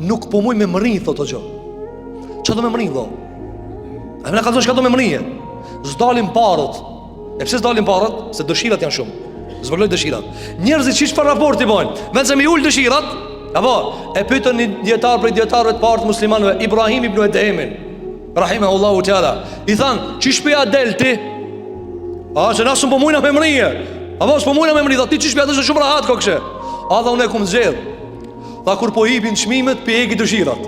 nuk po muj me mëri, thot o gjë. Qa do me mëri, do? A me në ka thonë shka do me mëri? S'dalin parët. E pse s'dalin parët? Se dëshirat janë shumë. Zvërloj dëshirat. Njerëzit që çfarë raporti bojnë? Vend se mi ul dëshirat, apo e pyetën një dietar prej dietarëve të parë të muslimanëve, Ibrahim ibn Edhemin, rahimahullahu taala. I than, "Çish po ja del ti?" Se na s'po po mujna me mrije. Apo s'po mujna me mrije, ti çish po ja del shumë rahat kokëshe. A dha unë kum zgjedh. Tha kur po hipin çmimet, pe egi dëshirat.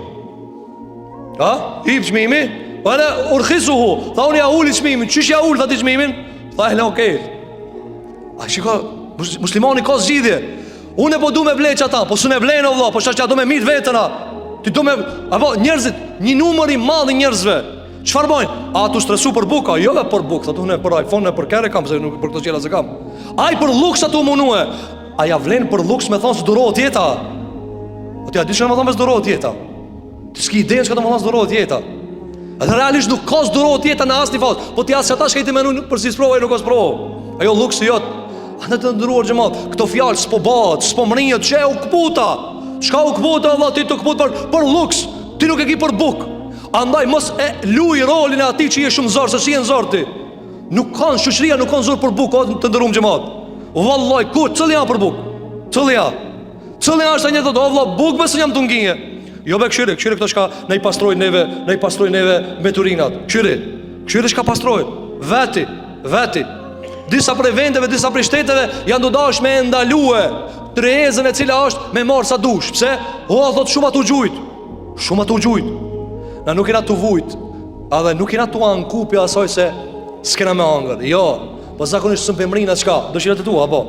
Hip çmimi, wala urkhisuhu. Tha unë ja uli çmimin, çish ja ul tha ti çmimin? Tha hello okay. A shiko, muslimani ka zgjidhje. Unë po du me bleq ata, po s'u ne vlen o vëlla, po çka do me mit vetëna. Ti do me apo njerëzit, një numër i madh i njerëzve. Çfarë bojnë? A tu stresu për bukë? Jo për bukë, thotë unë për iPhone, për kere kam, se nuk për këto gjëra se kam. Ai për luks atu munue. A ja vlen për luks me thonë se durohet jeta? Po ti a di çfarë më thonë se durohet jeta? Ti s'ke ide çka do të thonë se durohet jeta? Atë realisht nuk ka durohet jeta në asnjë fazë. Po ti as ata shkëti menu për si sprovë nuk ka sprovë. Ajo luksi jot. Anë të ndëruar xhamat, këto fjalë s'po bëhet, s'po mrihet, çe u kputa. Çka u kputa valla ti të kput për luks, ti nuk e ke për buk. Andaj mos e luaj rolin e atij që je shumë zor, se si je zor ti. Nuk kanë shoqëria, nuk kanë zor për buk, të ndëruam xhamat. Vallahi ku, cili janë për buk? Cili janë? Cili janë është një të valla buk me se jam tunginje. Jo be këshire këto shka ne i pastrojnë neve me turinat. Këshire shka pastrojnë. Veti. Disa prej vendeve, disa prej shteteve janë do dash me ndalue trezën e cila është me marë sa dush. Pse? Thot shumë atu gjujt. Na nuk kena të vujt, edhe nuk kena të ankupja asaj se s'kena me angër. Jo, po zakonisht së më pëmrinat qka, dëshirat e tua, apo